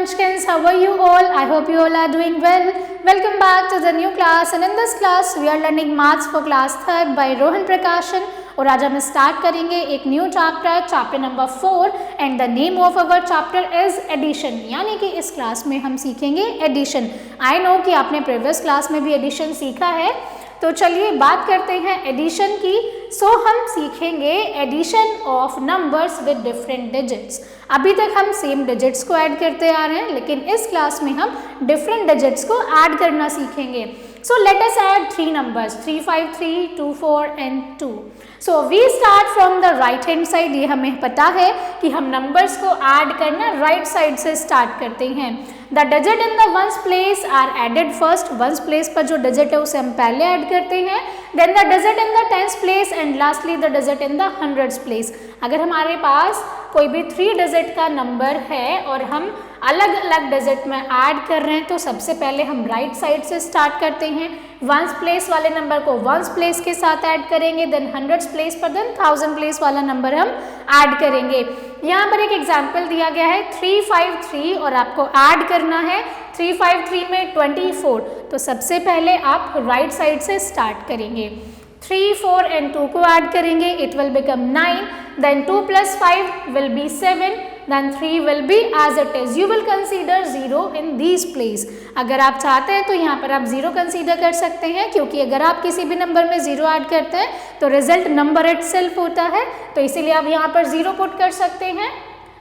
Munchkins, how are you all? I hope you all are doing well. Welcome back to the new class, and in this class we are learning maths for class 3rd by Rohan Prakashan. और आज हम start करेंगे एक new chapter number 4 and the name of our chapter is addition. यानी कि इस class में हम सीखेंगे एडिशन। आई नो कि आपने प्रीवियस क्लास में भी एडिशन सीखा है, तो चलिए बात करते हैं एडिशन की। सो हम सीखेंगे addition of numbers with different digits. अभी तक हम सेम डिजिट्स को ऐड करते आ रहे हैं, लेकिन इस क्लास में हम डिफरेंट डिजिट्स को ऐड करना सीखेंगे। So let us add 3 numbers 3, 5, 3, 2, 4 and 2। So we start from the right hand side. ये हमें पता है कि हम नंबर्स को ऐड करना राइट साइड से स्टार्ट करते हैं। The digit in the ones place are added first. Ones place पर जो डिजिट है उसे हम पहले ऐड करते हैं, then the digit in the tens place and lastly the digit in the hundreds place. अगर हमारे पास कोई भी 3 डिजिट का नंबर है और हम अलग अलग डिजिट में ऐड कर रहे हैं, तो सबसे पहले हम राइट साइड से स्टार्ट करते हैं। वंस प्लेस वाले नंबर को वंस प्लेस के साथ ऐड करेंगे, देन हंड्रेड्स प्लेस पर देन थाउजेंड प्लेस वाला नंबर हम ऐड करेंगे। यहाँ पर एक एग्जाम्पल दिया गया है 353 और आपको ऐड करना है 353 में 24। तो सबसे पहले आप राइट साइड से स्टार्ट करेंगे। 3, 4 एंड 2 को ऐड करेंगे, it will become 9, then 2 plus 5 will be 7, then 3 will be as it is. You will consider 0 in these place. अगर आप चाहते हैं तो यहाँ पर आप 0 कंसीडर कर सकते हैं, क्योंकि अगर आप किसी भी नंबर में 0 ऐड करते हैं तो रिजल्ट नंबर इटसेल्फ होता है, तो इसीलिए आप यहाँ पर 0 पुट कर सकते हैं।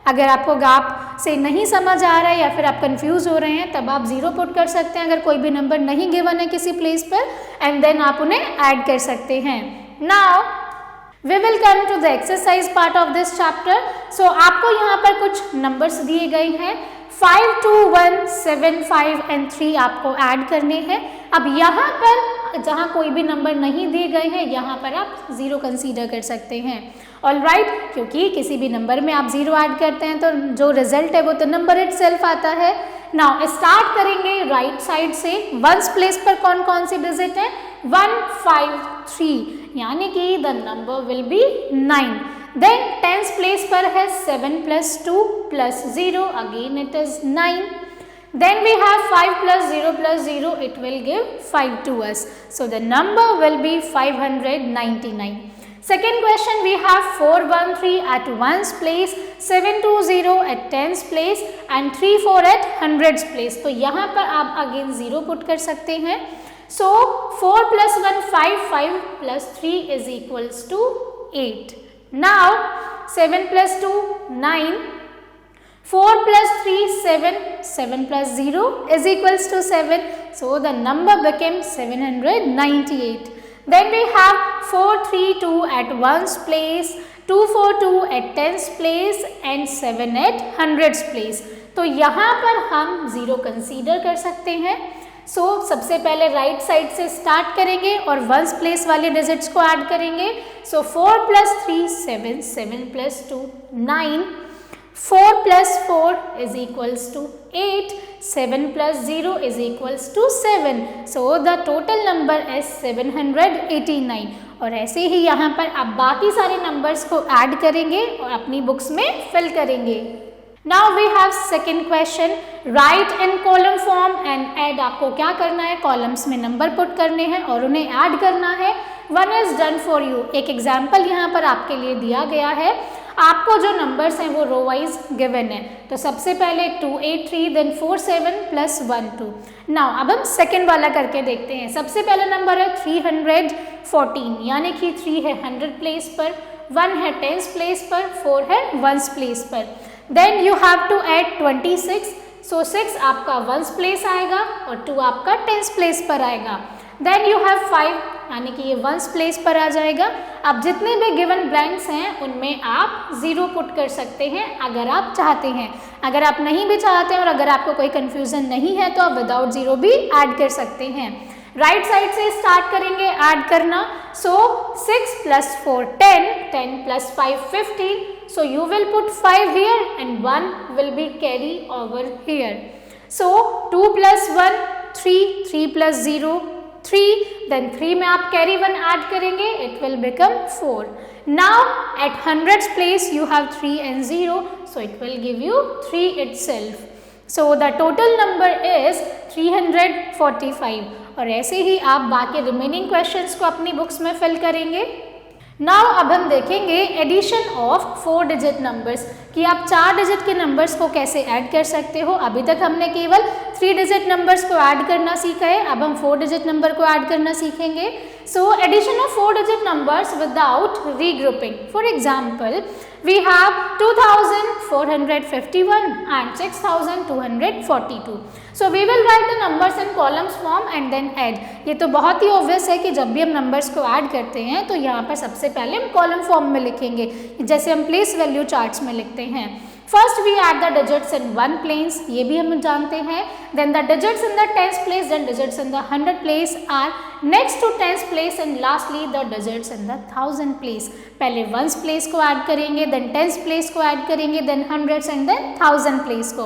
अगर आपको गैप से नहीं समझ आ रहा है या फिर आप कंफ्यूज हो रहे हैं, तब आप 0 पुट कर सकते हैं अगर कोई भी नंबर नहीं गिवन है किसी प्लेस पर, एंड देन आप उन्हें ऐड कर सकते हैं। Now we will come to the exercise part of this chapter. So आपको यहाँ पर कुछ नंबर्स दिए गए हैं 5, 2, 1, 7, 5 एंड 3 आपको ऐड करने हैं। अब यहाँ पर जहाँ कोई भी नंबर नहीं दिए गए हैं, यहाँ पर आप 0 कंसीडर कर सकते हैं। ऑलराइट, क्योंकि किसी भी नंबर में आप 0 ऐड करते हैं तो जो रिजल्ट है वो तो नंबर इटसेल्फ आता है। नाउ स्टार्ट करेंगे राइट साइड से। वंस प्लेस पर कौन कौन सी डिजिट है? 1, 5, 3, यानी कि the number will be 9। Then tens place पर है 7 + 2 + 0, again it is 9। Then we have 5 + 0 + 0, it will give 5 to us. So the number will be 599. Second question, we have 413 at ones place, 720 at tens place and 34 at hundreds place. तो यहाँ पर आप again 0 put कर सकते हैं। So 4 + 1 5, 5 + 3 is equals to 8. Now 7 + 2 9, 4 + 3 7, 7 + 0 is equals to 7. So the number became 798. Then we have 432 at ones place, 242 at tens place and 7 at hundreds place. तो यहाँ पर हम 0 कंसीडर कर सकते हैं। सो सबसे पहले राइट साइड से स्टार्ट करेंगे और वंस प्लेस वाले डिजिट्स को ऐड करेंगे। सो 4 + 3 7, 7 + 2 9, 4 + 4 is equals to 8, 7 + 0 is equals to 7. So the total number is 789. और ऐसे ही यहाँ पर आप बाकी सारे नंबर्स को ऐड करेंगे और अपनी बुक्स में फिल करेंगे। Now we have second question, write in column form and add। आपको क्या करना है? कॉलम्स में नंबर पुट करने हैं और उन्हें ऐड करना है। One is done for you। एक एग्जाम्पल यहाँ पर आपके लिए दिया गया है। आपको जो नंबर्स हैं वो रो वाइज गिवन है। तो सबसे पहले 283, देन 47 + 1 2। नाउ अब हम सेकेंड वाला करके देखते हैं। सबसे पहला नंबर है 314, यानी कि 3 है 100 प्लेस पर, 1 है टेंस प्लेस पर, 4 है वंस प्लेस पर। Then you have to add 26। So 6 आपका वंस प्लेस आएगा और 2 आपका टेंस प्लेस पर आएगा। देन यू हैव 5, यानी कि ये वंस प्लेस पर आ जाएगा। अब जितने भी गिवन ब्लैंक्स हैं उनमें आप 0 पुट कर सकते हैं अगर आप चाहते हैं। अगर आप नहीं भी चाहते हैं और अगर आपको कोई कंफ्यूजन नहीं है तो आप विदाउट 0 भी ऐड कर सकते हैं। राइट साइड से स्टार्ट करेंगे ऐड करना। सो 6 + 4 10, 10 + 5 15. So you will put 5 here and 1 will be carry over here. So 2 + 1 3, 3 + 0 3, then 3 में आप carry 1 ऐड करेंगे, it will become 4. Now at hundreds place you have 3 and 0, so it will give you 3 itself. So the total number is 345। और ऐसे ही आप बाकी remaining questions को अपनी books में फिल करेंगे। नाउ अब हम देखेंगे एडिशन ऑफ 4 डिजिट नंबर्स कि आप 4 डिजिट के नंबर्स को कैसे ऐड कर सकते हो। अभी तक हमने केवल 3 डिजिट नंबर्स को ऐड करना सीखा है, अब हम 4 डिजिट नंबर को ऐड करना सीखेंगे। So addition of 4 digit numbers without regrouping. For example we have 2451 and 6242. So we will write the numbers in columns form and then add. ये तो बहुत ही obvious है कि जब भी हम नंबर्स को ऐड करते हैं तो यहाँ पर सबसे पहले हम कॉलम फॉर्म में लिखेंगे, जैसे हम प्लेस वैल्यू चार्ट्स में लिखते हैं। First we add the digits in 1 place, ये भी हम जानते हैं। Then the digits in the 10th place, then digits in the 100th place are next to 10th place and lastly the digits in the 1000th place. पहले 1st place को add करेंगे, then 10th place को add करेंगे, then 100th and then 1000th place को।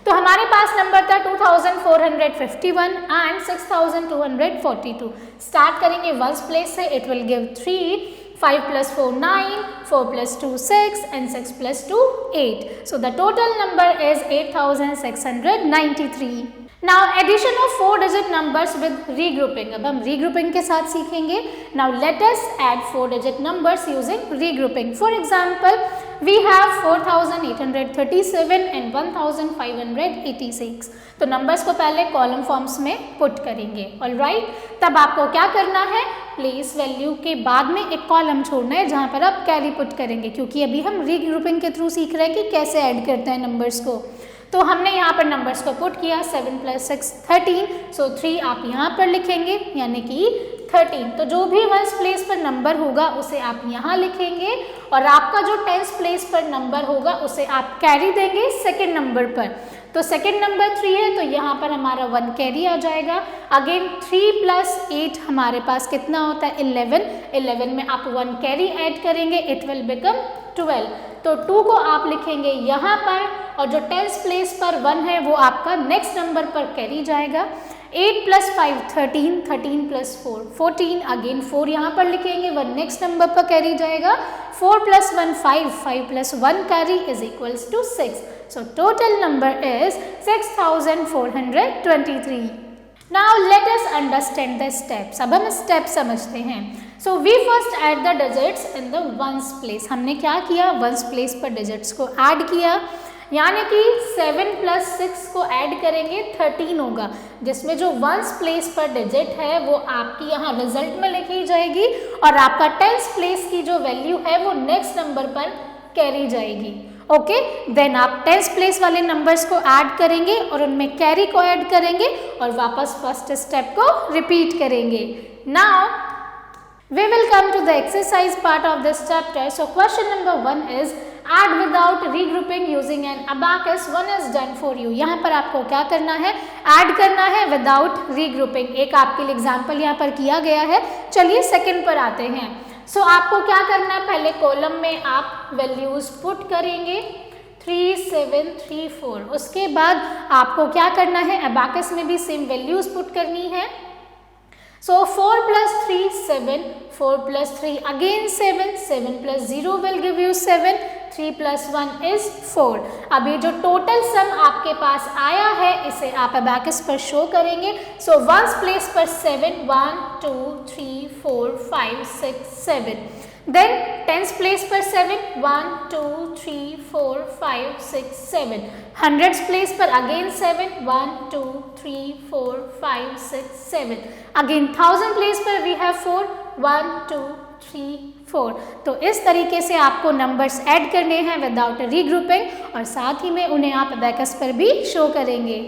तो हमारे पास number था 2451 and 6242। Start करेंगे 1st प्लेस से, it will give 3, 5 plus 4 9, 4 plus 2 6 and 6 plus 2 8. So the total number is 8693. Now addition of 4 digit numbers with regrouping. अब हम regrouping के साथ सीखेंगे. Now let us add 4 digit numbers using regrouping. For example, we have 4837 and 1586. तो numbers को पहले column forms में put करेंगे। ऑलराइट, तब आपको क्या करना है, प्लेस वैल्यू के बाद में एक कॉलम छोड़ना है जहां पर आप कैरी पुट करेंगे, क्योंकि अभी हम रीग्रुपिंग के थ्रू सीख रहे हैं कि कैसे ऐड करते हैं नंबर्स को। तो हमने यहाँ पर नंबर्स को पुट किया, 7 + 6 13, सो 3 आप यहाँ पर लिखेंगे यानी कि 13। तो जो भी 1st प्लेस पर नंबर होगा उसे आप यहाँ लिखेंगे और आपका जो 10th प्लेस पर नंबर होगा उसे आप कैरी देंगे 2nd नंबर पर। तो 2nd नंबर 3 है तो यहाँ पर हमारा 1 कैरी आ जाएगा। अगेन 3 + 8 हमारे पास कितना होता है, 11। 11 में आप 1 कैरी ऐड करेंगे, इट विल बिकम 12। तो 2 को आप लिखेंगे यहाँ पर और जो 10th प्लेस पर 1 है वो आपका नेक्स्ट नंबर पर कैरी जाएगा। 8 + 5 13, 13 + 4 14। अगेन 4 यहाँ पर लिखेंगे, 1 नेक्स्ट नंबर पर कैरी जाएगा। 4 + 1 5, 5 + 1 carry is equals to 6। So total number is 6423. Now let us understand the steps. अब हम स्टेप समझते हैं। So we first add the digits in the 1st place. हमने क्या किया, 1st place पर डिजिट्स को ऐड किया, यानी कि 7 + 6 को ऐड करेंगे 13 होगा, जिसमें जो 1st प्लेस पर डिजिट है वो आपकी यहाँ रिजल्ट में लिखी जाएगी और आपका 10th प्लेस की जो वैल्यू है वो नेक्स्ट नंबर पर कैरी जाएगी। ओके, देन आप 10th प्लेस वाले नंबर्स को ऐड करेंगे और उनमें कैरी को ऐड करेंगे और वापस फर्स्ट स्टेप को रिपीट करेंगे। Now we will come to the exercise part of this chapter. So question number 1 is add without regrouping using an abacus. 1 is done for you. यहाँ पर आपको क्या करना है, ऐड करना है विदाउट रीग्रुपिंग। एक आपके लिए एग्जाम्पल यहाँ पर किया गया है। चलिए 2nd पर आते हैं। सो आपको क्या करना है, पहले कॉलम में आप वैल्यूज पुट करेंगे 3 7 3 4। उसके बाद आपको क्या करना है, अबाकस में भी सेम वैल्यूज पुट करनी है। सो 4 + 3 7, 4 + 3 again 7, 7 + 0 will give you 7, 3 + 1 is 4। अब ये जो टोटल सम आपके पास आया है इसे आप अबाकस पर शो करेंगे। सो 1st प्लेस पर 7, 1 2 3 4 5 6 7। देन 10th प्लेस पर 7, 1 2 3 4 5 6 7। 100th प्लेस पर अगेन 7, 1 2 3 4 5 6 7। अगेन 1000 प्लेस पर वी हैव 4, 1 2 3 4। तो इस तरीके से आपको नंबर्स ऐड करने हैं विदाउट रीग्रुपिंग और साथ ही में उन्हें आप अबैकस पर भी शो करेंगे।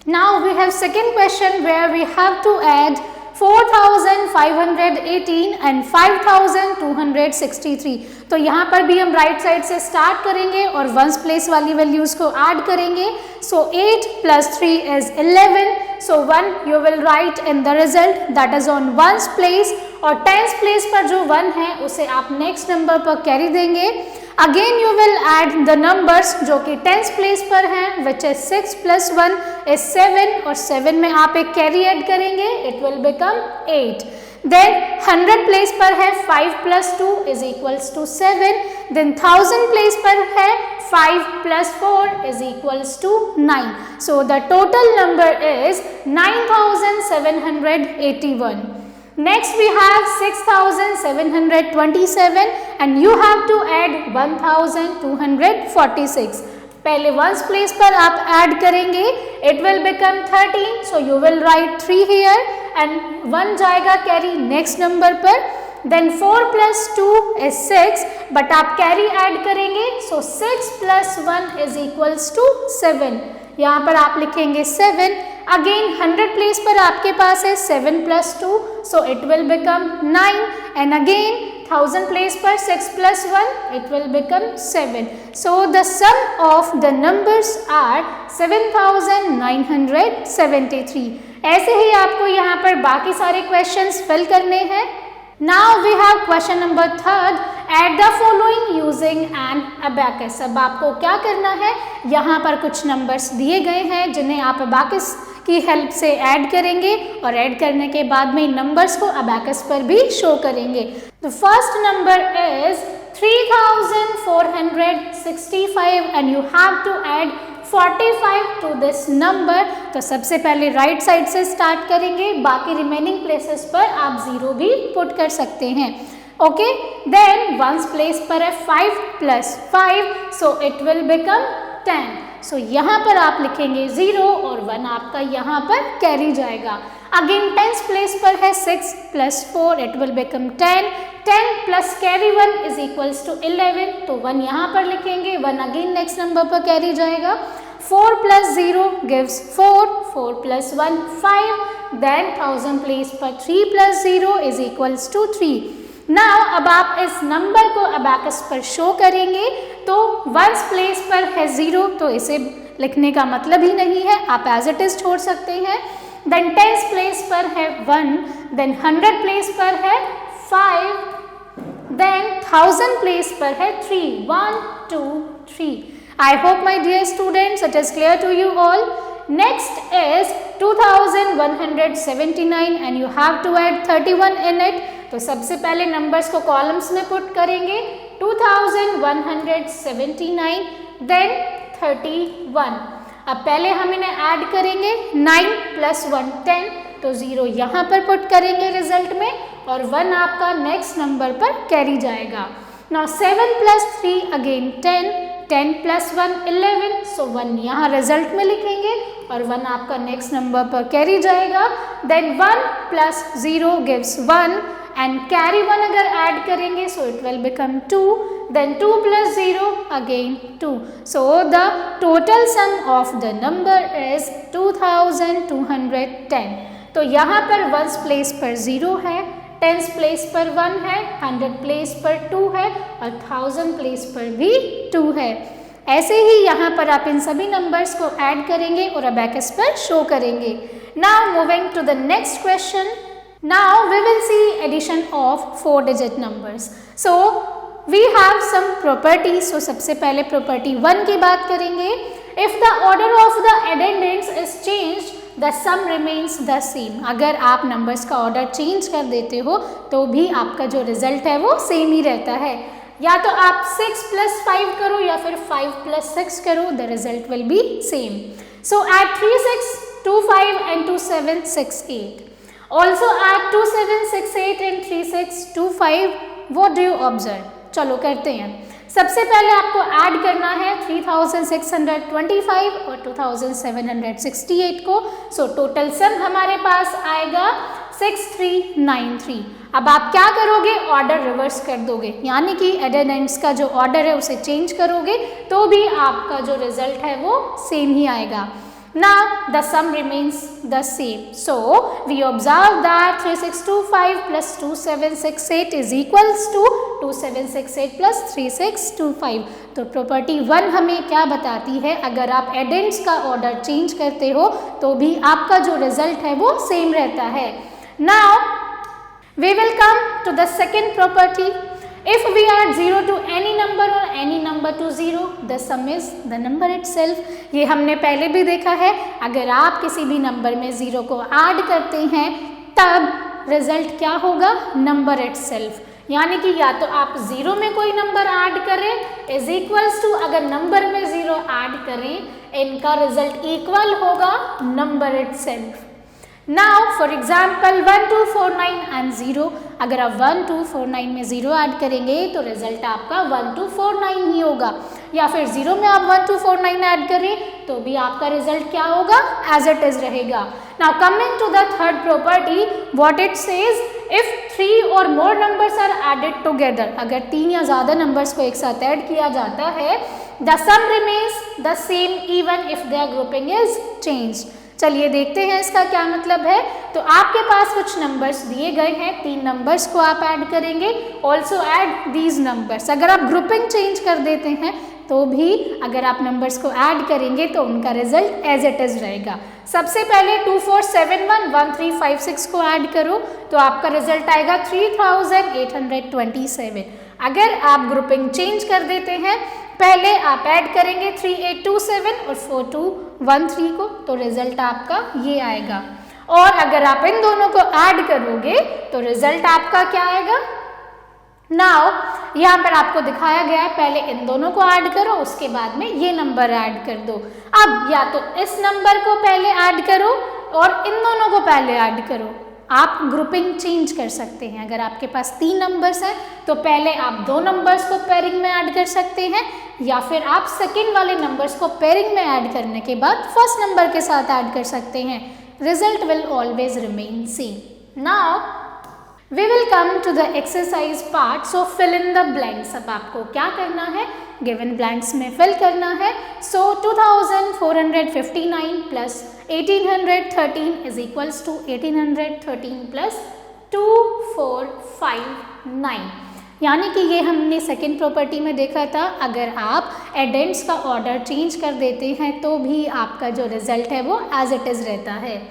Now we have second question where we have to add 4518 and 5263। तो यहाँ पर भी हम राइट साइड से स्टार्ट करेंगे और 1st प्लेस वाली वैल्यूज को ऐड करेंगे। सो 8 + 3 is 11। So 1 you will write in the result that is on 1st place और 10th प्लेस पर जो 1 है उसे आप नेक्स्ट नंबर पर कैरी देंगे। Again you will add the numbers जो कि 10th प्लेस पर हैं विच इज 6 + 1 इज 7 और 7 में आप एक कैरी ऐड करेंगे, it will become 8। Then 100 place पर है 5 + 2 = 7, देन 1000 प्लेस पर है 5 + 4 = 9. So the total number is 9781. Next we have 6727 and you have to add 1246. पहले वंस प्लेस पर आप ऐड करेंगे, it will become 13, so you will write 3 here and 1 जाएगा carry next number पर. Then 4 + 2 is 6, but आप carry add करेंगे, so 6 + 1 = 7. यहाँ पर आप लिखेंगे 7. अगेन 100 प्लेस पर आपके पास है 7 + 2, so it will become 9, and again 1000 place पर 6 + 1 it will become 7. So the sum of the numbers are 7973. ऐसे ही आपको यहाँ पर बाकी सारे क्वेश्चंस फिल करने हैं. Now we have question number 3. Add the following using an abacus. अब आपको क्या करना है, यहाँ पर कुछ नंबर्स दिए गए हैं जिन्हें आप अबैकस की हेल्प से ऐड करेंगे और ऐड करने के बाद में इन नंबर्स को अबैकस पर भी शो करेंगे. The first number is 3465 and you have to add 45 to this number. तो सबसे पहले राइट साइड से स्टार्ट करेंगे, बाकी रिमेनिंग प्लेसेस पर आप 0 भी पुट कर सकते हैं. ओके, देन वंस प्लेस पर है 5 + 5, सो इट विल बिकम 10. सो यहाँ पर आप लिखेंगे 0 और 1 आपका यहाँ पर कैरी जाएगा. अगेन 10th प्लेस पर है 6 + 4, इट विल बिकम 10. 10 + कैरी 1 = 11, तो 1 यहाँ पर लिखेंगे, 1 अगेन नेक्स्ट नंबर पर कैरी जाएगा. 4 + 0 gives 4, 4 + 1 5, देन 1000 प्लेस पर 3 + 0 = 3. नाउ अब आप इस नंबर को अबैकस पर शो करेंगे, तो वंस प्लेस पर है 0, तो इसे लिखने का मतलब ही नहीं है, आप एज इट इज छोड़ सकते हैं. देन 10th प्लेस पर है 1, देन 100 प्लेस पर है 5, देन 1000 प्लेस पर है 3, 1 2 3. I hope my dear students it is clear to you all. Next is 2179 and you have to add 31 in it. तो सबसे पहले नंबर्स को कॉलम्स में पुट करेंगे. 2179 देन 31. अब पहले हम इन्हें ऐड करेंगे. 9 + 1 10, तो 0 यहाँ पर पुट करेंगे रिजल्ट में और 1 आपका नेक्स्ट नंबर पर कैरी जाएगा. नाउ 7 + 3 अगेन 10, 10 + 1 11, सो 1 यहाँ रिजल्ट में लिखेंगे और 1 आपका नेक्स्ट नंबर पर कैरी जाएगा. देन 1 + 0 gives 1 and carry 1 अगर ऐड करेंगे, so it will become 2. Then 2 + 0 again 2. So the total sum of the number is 2210. तो यहाँ पर 1st प्लेस पर 0 है, 10th प्लेस पर 1 है, 100 प्लेस पर 2 है और 1000 प्लेस पर भी 2 है. ऐसे ही यहाँ पर आप इन सभी नंबर्स को ऐड करेंगे और अबैकस पर शो करेंगे. Now moving to the next question. Now we will see addition of 4-digit numbers. So we have some properties. So सबसे पहले property 1 की बात करेंगे. If the order of the addendums is changed, the sum remains the same. अगर आप numbers का order change कर देते हो तो भी आपका जो रिजल्ट है वो सेम ही रहता है. या तो आप 6 + 5 करो या फिर 5 + 6 करो, the result will be same. So add 3 6 2 5 and 2 7 6 8. Also add 2 7 6 8 and 3 6 2 5. What do you observe? चलो करते हैं. सबसे पहले आपको ऐड करना है 3625 और 2768 को. सो टोटल सम हमारे पास आएगा 6393. अब आप क्या करोगे, ऑर्डर रिवर्स कर दोगे, यानी कि एडेंडेंट्स का जो ऑर्डर है उसे चेंज करोगे तो भी आपका जो रिजल्ट है वो सेम ही आएगा. Now the sum remains the same. So we observe that 3625 plus 2768 is equals to 2768 plus 3625. तो प्रॉपर्टी 1 हमें क्या बताती है, अगर आप एडेंट्स का ऑर्डर चेंज करते हो तो भी आपका जो रिजल्ट है वो सेम रहता है. Now we will come to the second property. If we add 0 to any number or any number to 0, the sum is the number itself. ये हमने पहले भी देखा है, अगर आप किसी भी नंबर में 0 को ऐड करते हैं तब रिजल्ट क्या होगा, नंबर इटसेल्फ। यानी कि या तो आप 0 में कोई नंबर ऐड करें इज इक्वल्स टू, अगर नंबर में 0 ऐड करें इनका रिजल्ट इक्वल होगा number itself. Now for example 1 2 4 9 and 0, अगर आप 1 2 4 9 में 0 ऐड करेंगे तो रिजल्ट आपका 1 2 4 9 ही होगा, या फिर 0 में आप 1 2 4 9 ऐड करें तो भी आपका रिजल्ट क्या होगा, एज इट इज रहेगा। Now coming to the third property, what it says, if 3 और more numbers are added together, अगर 3 या ज्यादा नंबर्स को एक साथ ऐड किया जाता है, the sum remains the same even if there grouping is changed. चलिए देखते हैं इसका क्या मतलब है। तो आपके पास कुछ नंबर्स दिए गए हैं, 3 नंबर्स को आप ऐड करेंगे, ऑल्सो ऐड दीज नंबर्स। अगर आप ग्रुपिंग चेंज कर देते हैं तो भी अगर आप नंबर्स को ऐड करेंगे तो उनका रिजल्ट एज इट इज रहेगा। सबसे पहले 2 4 7 1 1 3 5 6 को ऐड करो तो आपका रिजल्ट आएगा 3827। अगर आप ग्रुपिंग चेंज कर देते हैं, पहले आप ऐड करेंगे 3 8 2 7 और 4 2 1 3 को, तो रिजल्ट आपका ये आएगा। और अगर आप इन दोनों को ऐड करोगे तो रिजल्ट आपका क्या आएगा, नाउ यहाँ पर आपको दिखाया गया है, पहले इन दोनों को ऐड करो उसके बाद में ये नंबर ऐड कर दो। अब या तो इस नंबर को पहले ऐड करो और इन दोनों को पहले ऐड करो, आप ग्रुपिंग चेंज कर सकते हैं। अगर आपके पास 3 नंबर्स हैं तो पहले आप 2 नंबर्स को पेयरिंग में ऐड कर सकते हैं, या फिर आप सेकंड वाले नंबर्स को पेयरिंग में ऐड करने के बाद फर्स्ट नंबर के साथ ऐड कर सकते हैं। Result will always remain same. Now we will come to the exercise part, so fill in the blanks. अब आपको क्या करना है, गिवन ब्लैंक्स में फिल करना है। So 2459 plus 1813 is equals to 1813 plus 2459, यानी कि ये हमने सेकेंड प्रॉपर्टी में देखा था, अगर आप एडेंट्स का ऑर्डर चेंज कर देते हैं तो भी आपका जो रिजल्ट है वो एज इट इज रहता है।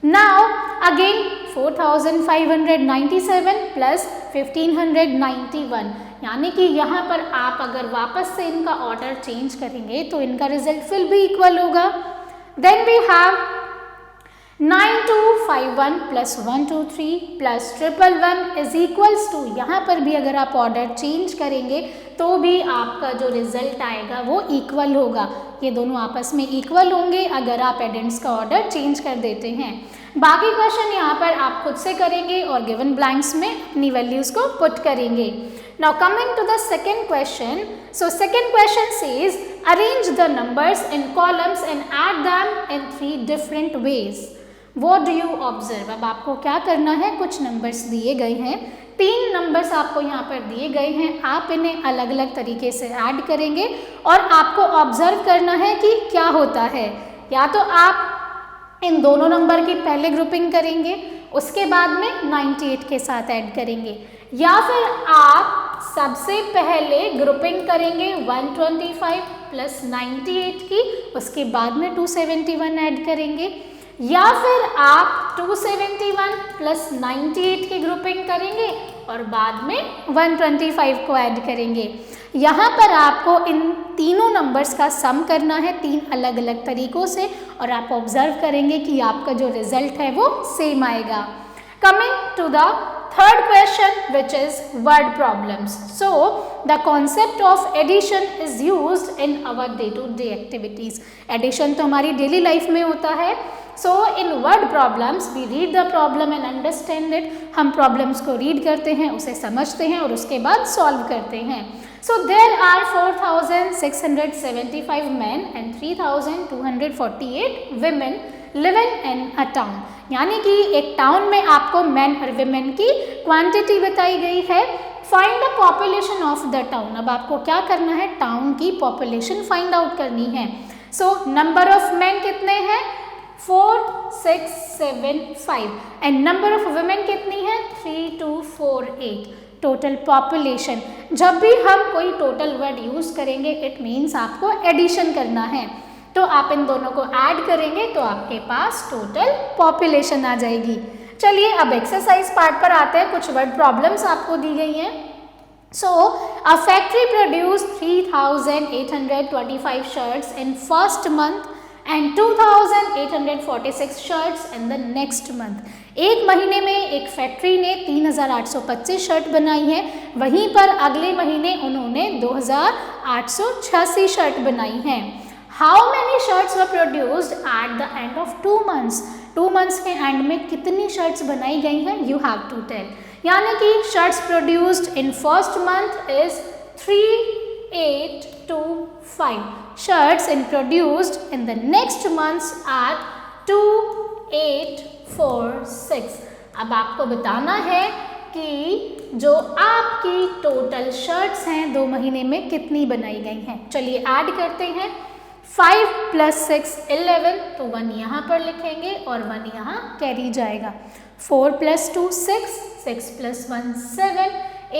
नाउ अगेन 4597 प्लस 1591, यानी कि यहाँ पर आप अगर वापस से इनका ऑर्डर चेंज करेंगे तो इनका रिजल्ट फिर भी इक्वल होगा। Then we have 9251 plus 123 plus 111 is equals to, यहाँ पर भी अगर आप ऑर्डर चेंज करेंगे तो भी आपका जो रिजल्ट आएगा वो इक्वल होगा। ये दोनों आपस में इक्वल होंगे अगर आप एडेंट्स का ऑर्डर चेंज कर देते हैं। बाकी क्वेश्चन यहाँ पर आप खुद से करेंगे और गिवन ब्लैंक्स में अपनी वैल्यूज को पुट करेंगे। Now coming to the second question, so second question says arrange the numbers in columns and add them in 3 different ways. What do you observe. अब आपको क्या करना है, कुछ नंबर्स दिए गए हैं, 3 नंबर्स आपको यहाँ पर दिए गए हैं, आप इन्हें अलग अलग तरीके से ऐड करेंगे और आपको ऑब्जर्व करना है कि क्या होता है। या तो आप इन दोनों नंबर की पहले ग्रुपिंग करेंगे, उसके बाद में 98 के साथ ऐड करेंगे, या फिर आप सबसे पहले ग्रुपिंग करेंगे 125 प्लस 98 की, उसके बाद में 271 ऐड करेंगे, या फिर आप 271 प्लस 98 की ग्रुपिंग करेंगे और बाद में 125 को ऐड करेंगे। यहाँ पर आपको इन तीनों नंबर्स का सम करना है 3 अलग अलग तरीकों से, और आप ऑब्जर्व करेंगे कि आपका जो रिजल्ट है वो सेम आएगा। Coming to the third question, which is word problems. So the concept of addition is used in our day-to-day activities. Addition तो हमारी daily life में होता है। So in word problems we read the problem and understand it. हम problems को read करते हैं, उसे समझते हैं और उसके बाद solve करते हैं। So there are 4675 men and 3248 women living in a town. यानी कि एक टाउन में आपको मैन और विमेन की क्वांटिटी बताई गई है। Find the population of the town. अब आपको क्या करना है, टाउन की पॉपुलेशन फाइंड आउट करनी है। सो नंबर ऑफ मैन कितने हैं, 4675 एंड नंबर ऑफ वुमेन कितनी है, 3248। टोटल पॉपुलेशन, जब भी हम कोई टोटल वर्ड यूज करेंगे इट मीन्स आपको एडिशन करना है, तो आप इन दोनों को ऐड करेंगे तो आपके पास टोटल पॉपुलेशन आ जाएगी। चलिए अब एक्सरसाइज पार्ट पर आते हैं। कुछ वर्ड प्रॉब्लम्स आपको दी गई हैं। So a factory produce 3825 shirts in first month and 2000 3846 shirts in the next month. एक महीने में एक फैक्ट्री ने 3825 शर्ट बनाई है, वहीं पर अगले महीने उन्होंने 2886 शर्ट बनाई हैं। How many shirts were produced at the end of 2 months. 2 months के एंड में कितनी शर्ट्स बनाई गई हैं, यू हैव टू टेल। यानी कि shirts produced in first month is 3825. Shirts produced in the next months are 2846. अब आपको बताना है कि जो आपकी टोटल शर्ट्स हैं 2 महीने में कितनी बनाई गई हैं। चलिए ऐड करते हैं। 5 + 6 11, तो 1 यहाँ पर लिखेंगे और 1 यहाँ कैरी जाएगा। 4 + 2 6, 6 + 1 7,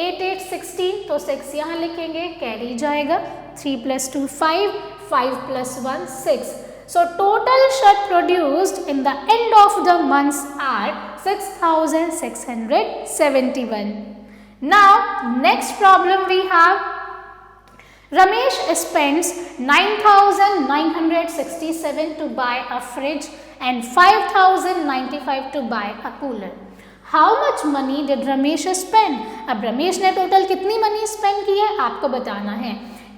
8 8 16, तो 6 यहाँ लिखेंगे, कैरी जाएगा। 3 + 2 5, 5 + 1 6. So total shirt produced in the end of the months are 6671. Now next problem we have. Ramesh spends 9967 to buy a fridge and 5095 to buy a cooler. How much money did Ramesh spend? अब रमेश ने total कितनी money spend की है आपको बताना है।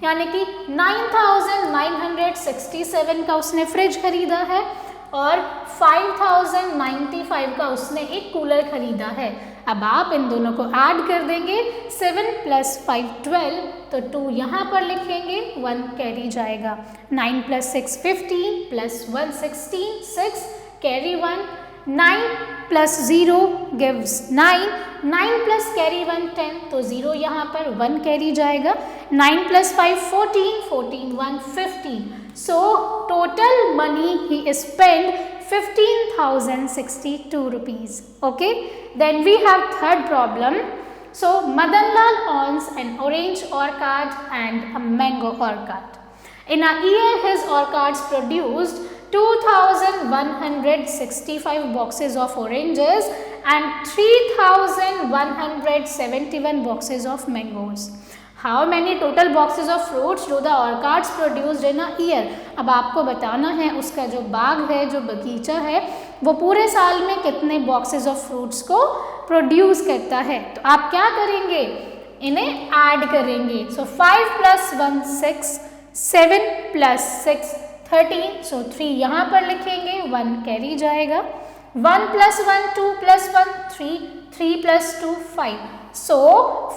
यानी कि 9967 का उसने फ्रिज खरीदा है और 5095 का उसने एक कूलर खरीदा है। अब आप इन दोनों को ऐड कर देंगे। 7 + 5 12, तो 2 यहाँ पर लिखेंगे, 1 कैरी जाएगा। 9 + 6 15, + 1 16, 6 कैरी 1, 9 + 0 gives 9, 9 + कैरी 1 10, तो 0 यहाँ पर, 1 कैरी जाएगा। 9 + 5 14, 14 1 15. So total money he spent 15,062 rupees. Okay, then we have third problem. So Madanlal owns an orange orchard and a mango orchard. In a year his orchards produced 2165 boxes of oranges and 3171 boxes of mangoes. How many total boxes of fruits do the orchards produced in a year? अब आपको बताना है उसका जो बाग है, जो बगीचा है, वो पूरे साल में कितने बॉक्सेस ऑफ फ्रूट्स को प्रोड्यूस करता है। तो आप क्या करेंगे, इन्हें ऐड करेंगे। सो 5 + 1 6, 7 + 6 13, सो 3 यहाँ पर लिखेंगे, 1 कैरी जाएगा। 1 + 1 2 + 1 3, 3 + 2 5. So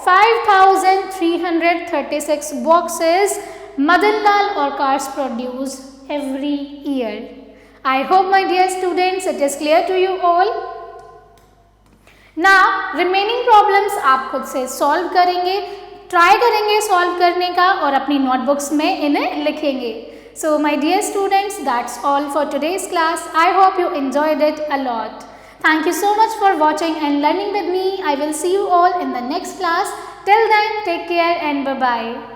5336 boxes Madanlal orchards produce every year. I hope my dear students it is clear to you all. Now remaining problems आप खुद से सॉल्व करेंगे, ट्राई करेंगे सॉल्व करने का और अपनी नोटबुक्स में इन्हें लिखेंगे। So my dear students, that's all for today's class. I hope you enjoyed it a lot. Thank you so much for watching and learning with me. I will see you all in the next class. Till then, take care and bye-bye.